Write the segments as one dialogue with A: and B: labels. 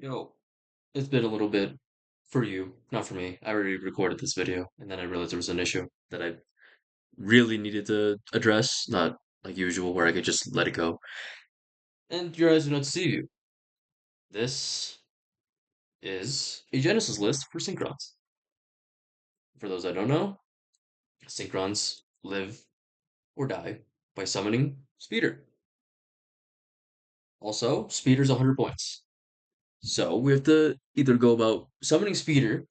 A: Yo, it's been a little bit for you, not for me. I already recorded this video, and then I realized there was an issue that I really needed to address, not like usual, where I could just let it go. And your eyes do not deceive you. This is a Genesis list for Synchrons. For those that don't know, Synchrons live or die by summoning Speeder. Also, Speeder's 100 points. So we have to either go about summoning Speeder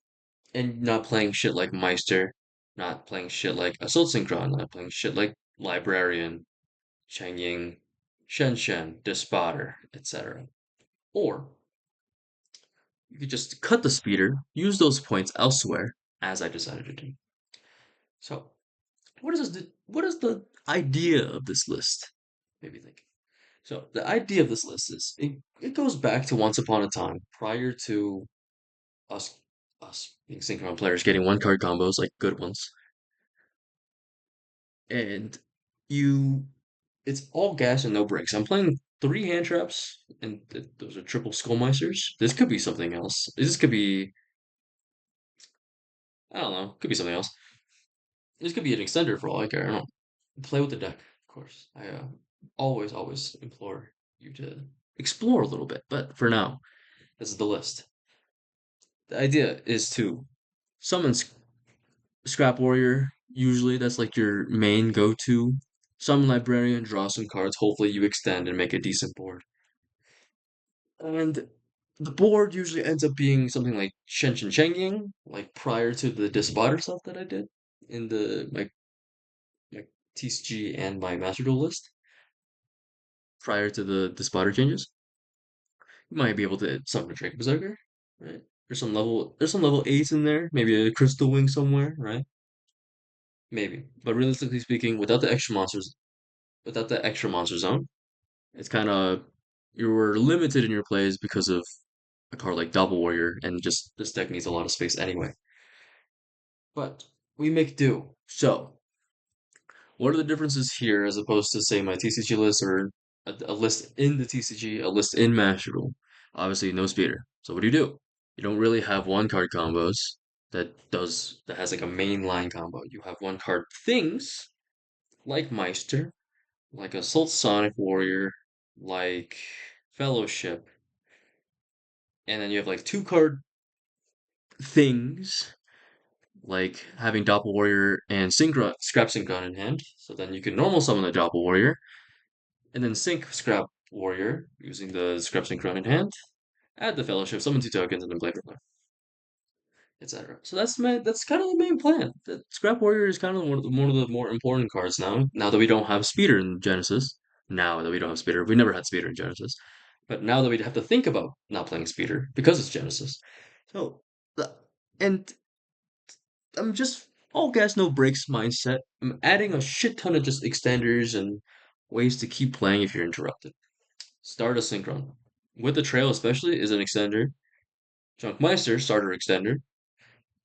A: and not playing shit like Meister, not playing shit like Assault Synchron, not playing shit like Librarian, Chengying, Shenshen, Despotter, etc. Or you could just cut the speeder, use those points elsewhere, as I decided to do. So, what is the idea of this list? Maybe think. So the idea of this list is it goes back to once upon a time, prior to us us being synchron players getting one card combos like good ones. And you it's all gas and no brakes. I'm playing three hand traps, and those are triple Skull Meisters. This could be something else. This could be, I don't know, could be something else. This could be an extender for all I care. I don't play with the deck, of course. I always implore you to explore a little bit. But for now, this is the list. The idea is to summon Scrap Warrior. Usually, that's like your main go-to. Summon Librarian, draw some cards. Hopefully, you extend and make a decent board. And the board usually ends up being something like Shenshen Chengying, like prior to the Despotter stuff that I did in my TCG and my Master Duel list. Prior to the Despotter changes, you might be able to summon a Draco Berserker, right? There's some level 8s in there, maybe a Crystal Wing somewhere, right? Maybe. But realistically speaking, without the extra monster zone, it's kind of you were limited in your plays because of a card like Doppelwarrior, and just this deck needs a lot of space anyway. But we make do. So, what are the differences here as opposed to, say, my TCG list or a list in the TCG, a list in Master Rule? Obviously, no speeder. So, what do? You don't really have one card combos that has like a main line combo. You have one card things like Meister, like Assault Sonic Warrior, like Fellowship, and then you have like two card things like having Doppelwarrior and Scrap Synchron in hand. So then you can normal summon the Doppelwarrior, and then sync Scrap Warrior using the Scrap Synchron in hand. Add the Fellowship, summon two tokens, and then play for play, etc. So that's kind of the main plan. The Scrap Warrior is kind of one of the more important cards now. Now that we don't have Speeder in Genesis, now that we don't have Speeder, we never had Speeder in Genesis, but now that we have to think about not playing Speeder because it's Genesis. So, and I'm just all gas, no brakes mindset. I'm adding a shit ton of just extenders and ways to keep playing if you're interrupted. Stardust Synchron. With the trail especially is an extender. Junk Meister, starter extender.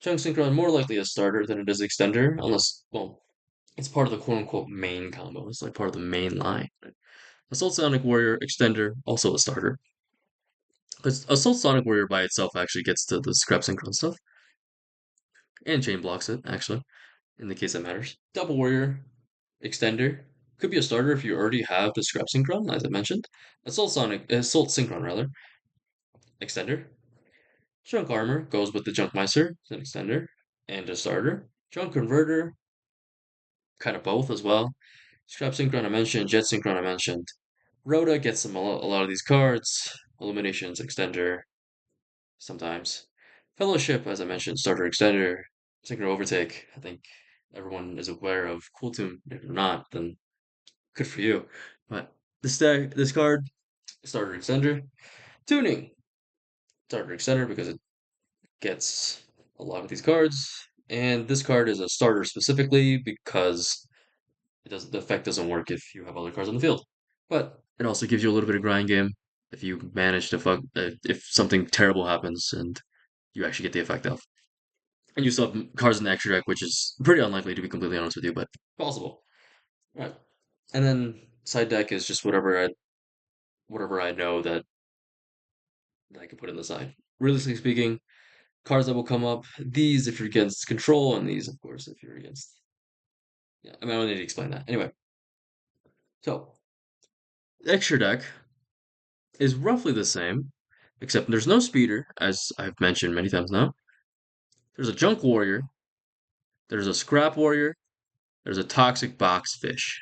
A: Junk Synchron more likely a starter than it is extender, unless, well, it's part of the quote unquote main combo. It's like part of the main line. Assault Sonic Warrior extender, also a starter. Because Assault Sonic Warrior by itself actually gets to the Scrap Synchron stuff. And chain blocks it, actually, in the case that matters. Double Warrior, Extender. Could be a starter if you already have the Scrap Synchron, as I mentioned. Assault Synchron, rather. Extender. Junk Armor goes with the Junk Meister, it's an extender, and a starter. Junk Converter, kind of both as well. Scrap Synchron I mentioned, Jet Synchron I mentioned. Rhoda gets them a lot of these cards. Illuminations, extender, sometimes. Fellowship, as I mentioned, starter extender. Synchro Overtake, I think everyone is aware of Cool Tomb. If you're not, then good for you. But this card, starter extender. Tuning, starter extender because it gets a lot of these cards. And this card is a starter specifically because the effect doesn't work if you have other cards on the field. But it also gives you a little bit of grind game if you manage to if something terrible happens and you actually get the effect off. And you still have cards in the extra deck, which is pretty unlikely to be completely honest with you, but possible. Right. And then side deck is just whatever I know that that I can put in the side. Realistically speaking, cards that will come up, these if you're against control, and these, of course, if you're against. Yeah, I mean, I don't need to explain that. Anyway, so extra deck is roughly the same, except there's no speeder, as I've mentioned many times now. There's a Junk Warrior, there's a Scrap Warrior, there's a Toxic Boxfish.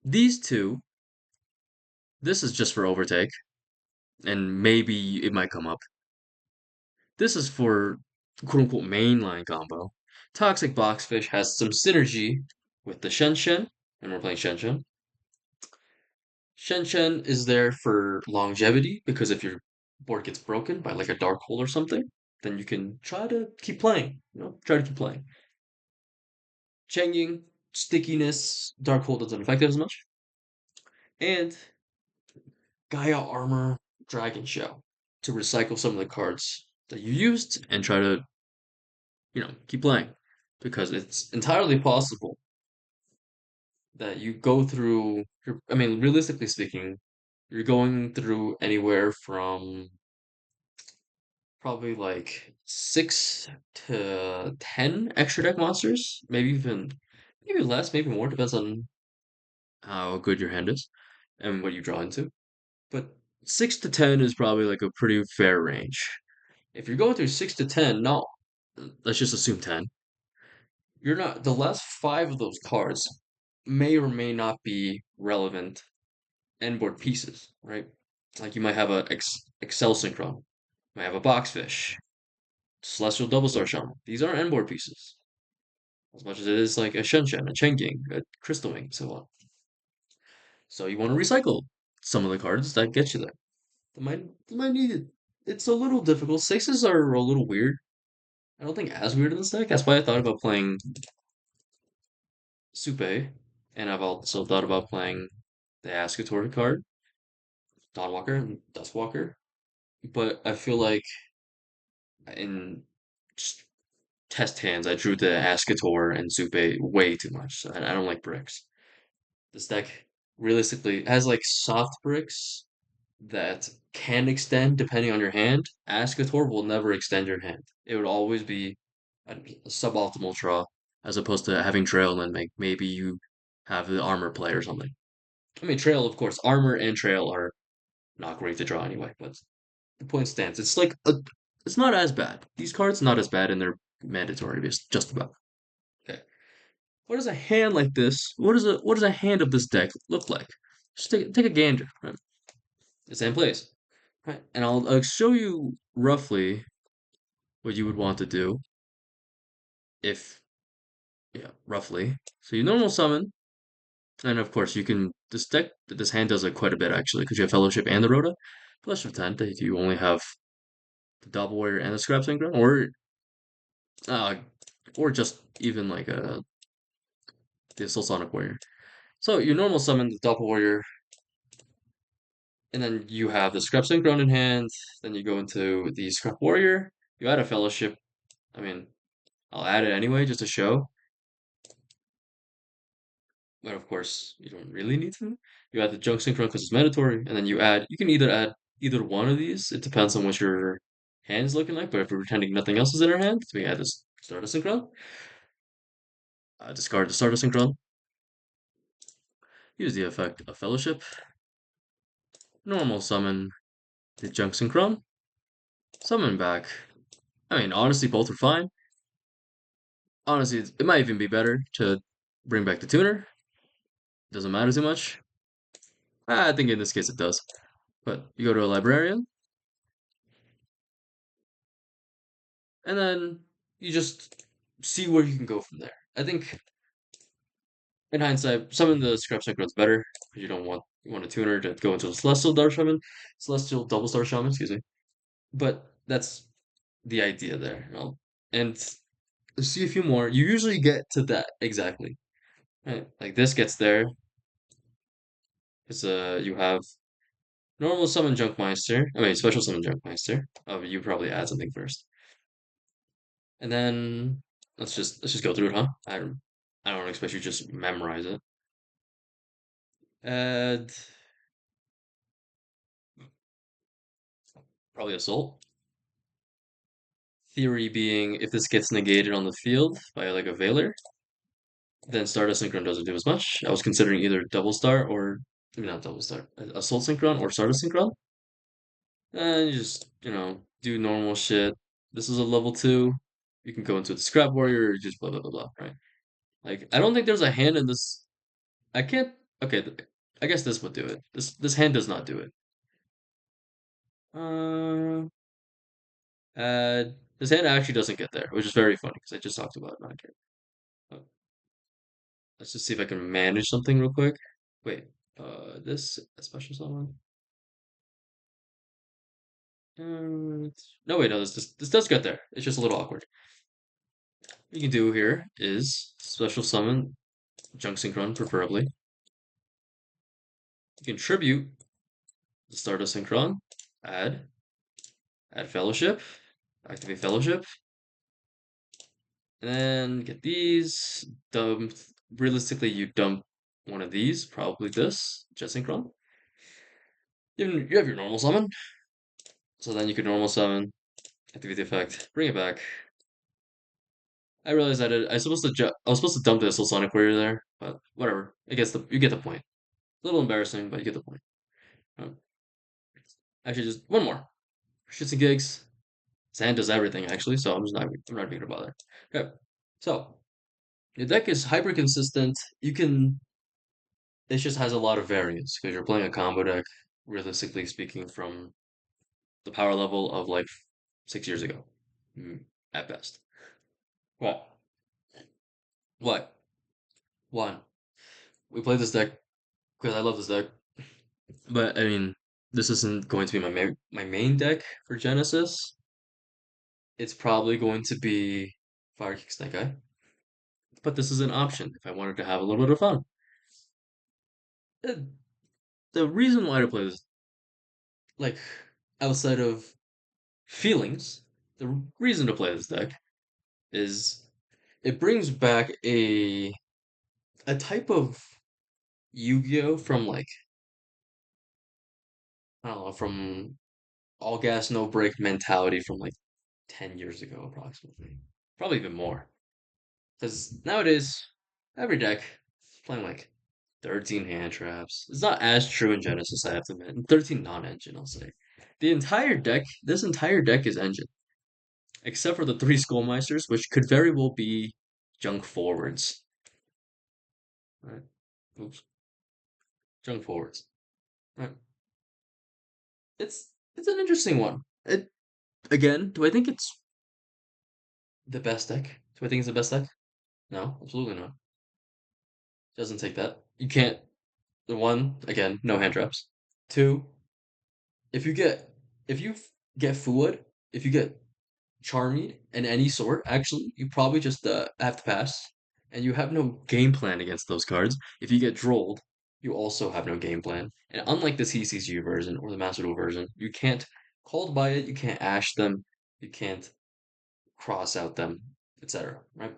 A: These two, this is just for Overtake, and maybe it might come up. This is for quote unquote mainline combo. Toxic Boxfish has some synergy with the Shenshen, and we're playing Shenshen. Shenshen is there for longevity because if your board gets broken by like a dark hole or something, then you can try to keep playing. Try to keep playing. Chengying, stickiness, dark hole doesn't affect it as much. And Gaiarmor Dragonshell to recycle some of the cards that you used and try to, keep playing. Because it's entirely possible that you go through, I mean, realistically speaking, you're going through anywhere from probably like 6 to 10 extra deck monsters, maybe less, maybe more, depends on how good your hand is and what you draw into. But 6 to 10 is probably like a pretty fair range. If you're going through 6 to 10, no, let's just assume 10. You're not, the last five of those cards may or may not be relevant end board pieces, right? Like you might have a Accel Synchron, you might have a Boxfish, Celestial Double Star Shaman. These are end board pieces, as much as it is like a Shenshen, a Chengying, a Crystal Wing, so on. So you want to recycle some of the cards that get you there. They might need it. It's a little difficult. Sixes are a little weird. I don't think as weird in this deck. That's why I thought about playing Supe, and I've also thought about playing the Ascator card, Dawnwalker and Dustwalker. But I feel like in just test hands, I drew the Ascator and Supe way too much. So I don't like bricks. This deck realistically has like soft bricks that can extend depending on your hand. Ascator will never extend your hand. It would always be a suboptimal draw as opposed to having Trail and then maybe you have the armor play or something. I mean, Trail, of course, armor and Trail are not great to draw anyway, but the point stands. It's not as bad. These cards not as bad, and they're mandatory, just about. Okay. What does a hand like this? What does a hand of this deck look like? Just take a gander. Right? It's in place. Right, and I'll show you roughly what you would want to do if, yeah, roughly. So you normal summon, and of course you can, this hand does it quite a bit actually, because you have Fellowship and the Rhoda. Plus of 10, that you only have the Doppelwarrior and the Scrap Synchron, uh, or just even like the Assault Sonic Warrior. So you normal summon the Doppelwarrior, and then you have the Scrap Synchron in hand, then you go into the Scrap Warrior, you add a Fellowship. I mean, I'll add it anyway just to show. But of course, you don't really need to. You add the Junk Synchron because it's mandatory, and then you can either add either one of these. It depends on what your hand is looking like, but if we're pretending nothing else is in our hand, we add this Stardust Synchron, discard the Stardust Synchron, use the effect of Fellowship, normal summon the Junk Synchron, summon back. I mean, honestly, both are fine. Honestly, it might even be better to bring back the tuner. Doesn't matter too much. I think in this case it does. But you go to a librarian, and then you just see where you can go from there. I think in hindsight, some of the Scrap Synchron's better because you want a tuner to go into a Celestial Dark Shaman, Celestial Double Star Shaman, excuse me. But that's the idea there. And see a few more. You usually get to that exactly. Right? Like this gets there. It's you have normal summon Junk Meister. I mean special summon Junk Meister. Oh, you probably add something first. And then let's just go through it, huh? I don't expect you to just memorize it. Add Probably Assault. Theory being, if this gets negated on the field by like a Veiler, then Stardust Synchron doesn't do as much. I was considering either Double Star or, maybe not Double Star, Assault Synchron or Stardust Synchron. And you just, do normal shit. This is a level 2. You can go into the Scrap Warrior or just blah, blah, blah, blah, right? Like, I don't think there's a hand in this. I can't. Okay, I guess this would do it. This hand does not do it. Uh, uh, this hand actually doesn't get there, which is very funny because I just talked about it not getting. Oh, let's just see if I can manage something real quick. Wait, this a special summon? No, wait, no, this does get there. It's just a little awkward. What you can do here is special summon Junk Synchron, preferably. You can tribute the Stardust Synchron, add, add Fellowship, activate Fellowship, and then get these. Dump. Realistically, you dump one of these, probably this, Jet Synchron. You have your normal summon, so then you can normal summon, activate the effect, bring it back. I realized I was supposed to dump the Sonic Warrior there, but whatever. You get the point. A little embarrassing, but you get the point. Um, Actually, just one more. Shits and gigs. Sand does everything actually, so I'm not going to bother. Okay, so your deck is hyper consistent. It just has a lot of variance because you're playing a combo deck, realistically speaking, from the power level of like 6 years ago, mm, at best. What? What? One. We play this deck because I love this deck, but I mean, this isn't going to be my main deck for Genesis. It's probably going to be Fire Kick Snake Eye, but this is an option if I wanted to have a little bit of fun. Uh, The reason why to play this, like, outside of feelings, the reason to play this deck is it brings back a type of Yu-Gi-Oh from like I don't know, from all gas no break mentality from like 10 years ago approximately. Probably even more. Because nowadays every deck is playing like 13 hand traps. It's not as true in Genesis, I have to admit. And 13 non-engine, I'll say. This entire deck is engine, except for the three Skull Meisters, which could very well be junk forwards. Right? Oops, junk forwards. Right? It's an interesting one. It again, do I think it's the best deck? Do I think it's the best deck? No, absolutely not. Doesn't take that. You can't. The one again, no hand traps. Two, if you get if you get Fuad, if you get Charmy and any sort, actually, you probably just have to pass, and you have no game plan against those cards. If you get Drolled, you also have no game plan. And unlike the CCG version or the Master Duel version, you can't called by it, you can't ash them, you can't cross out them, etc. Right?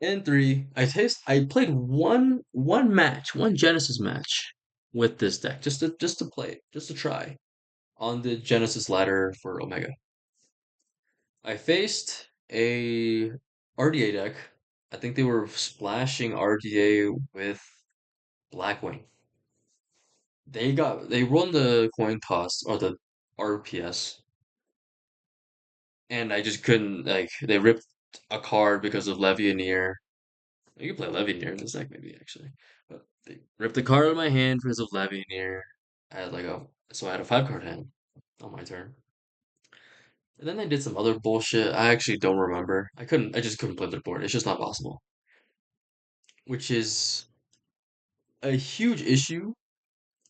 A: And three, I played one match, one Genesis match with this deck, just to play it, just to try on the Genesis ladder for Omega. I faced a RDA deck. I think they were splashing RDA with Blackwing. They won the coin toss or the RPS, and I just couldn't like they ripped a card because of Levianeer. You can play Levianeer in this deck maybe actually, but they ripped the card out of my hand because of Levianeer. I had a 5 card hand on my turn. And then they did some other bullshit. I actually don't remember. I just couldn't play their board. It's just not possible. Which is a huge issue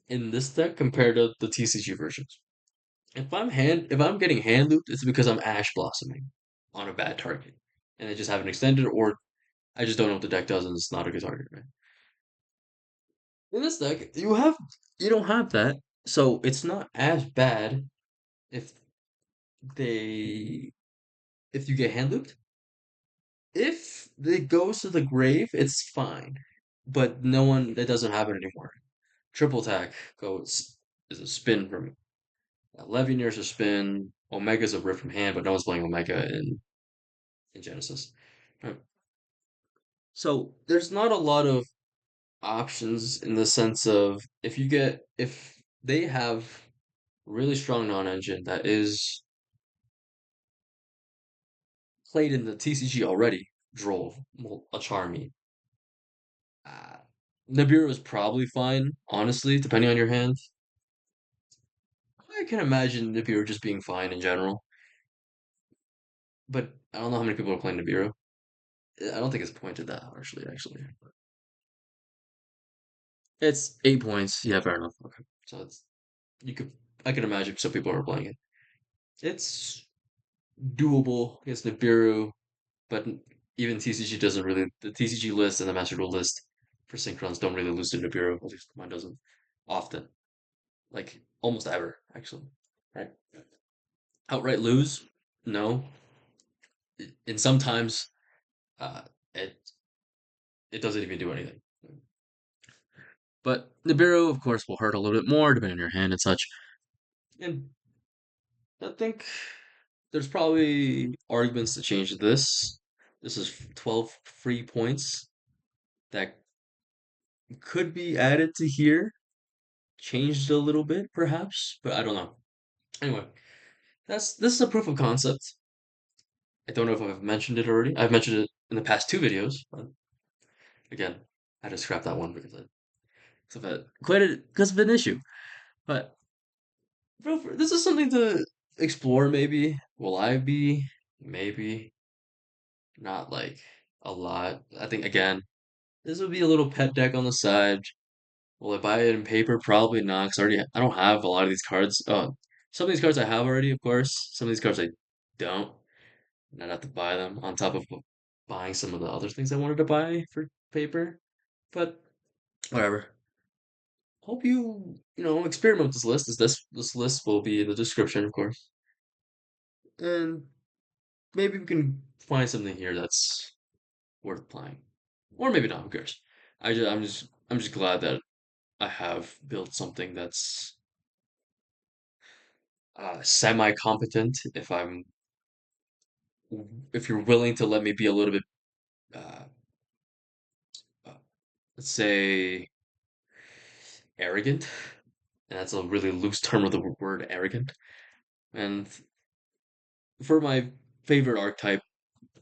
A: in this deck compared to the TCG versions. If I'm getting hand looped, it's because I'm Ash Blossoming on a bad target. And they just haven't extended, or I just don't know what the deck does and it's not a good target, right? In this deck, you don't have that. So it's not as bad if they if you get hand looped. If it goes to the grave, it's fine. But no one that doesn't happen anymore. Triple attack goes is a spin for me. Levianeer's a spin. Omega's a rip from hand, but no one's playing Omega in Genesis. Right. So there's not a lot of options in the sense of if they have really strong non-engine that is played in the TCG already, Droll, a Charmy. Uh, Nibiru is probably fine, honestly, depending on your hand. I can imagine Nibiru just being fine in general, but I don't know how many people are playing Nibiru. I don't think it's pointed that harshly, actually. It's 8 points. Yeah, fair enough. Okay, so it's you could I can imagine some people are playing it. It's doable against Nibiru, but even TCG doesn't really. The TCG list and the Master Duel list for Synchrons don't really lose to Nibiru. At least mine doesn't often. Like almost ever, actually. Right. Outright lose? No. And sometimes uh, it it doesn't even do anything. But Nibiru, of course, will hurt a little bit more depending on your hand and such. And I think there's probably arguments to change this. This is 12 free points that could be added to here, changed a little bit, perhaps, but I don't know. Anyway, that's this is a proof of concept. I don't know if I've mentioned it already. I've mentioned it in the past two videos, but again, I had to scrap that one because of an issue. But this is something to explore. Maybe will I be? Maybe not like a lot. I think again, this would be a little pet deck on the side. Will I buy it in paper? Probably not. Cause I don't have a lot of these cards. Some of these cards I have already, of course. Some of these cards I don't, and I'd have to buy them on top of buying some of the other things I wanted to buy for paper. But whatever. Hope you experiment with this list. This list will be in the description, of course, and maybe we can find something here that's worth playing, or maybe not. Who cares? I'm just glad that I have built something that's semi-competent. If you're willing to let me be a little bit, uh, uh, let's say, arrogant, and that's a really loose term of the word arrogant. And for my favorite archetype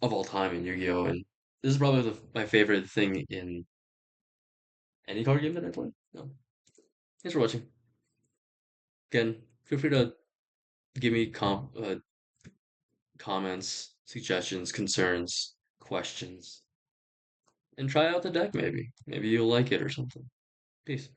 A: of all time in Yu-Gi-Oh, and this is probably my favorite thing in any card game that I play. No, thanks for watching. Again, feel free to give me comments, suggestions, concerns, questions, and try out the deck. Maybe you'll like it or something. Peace.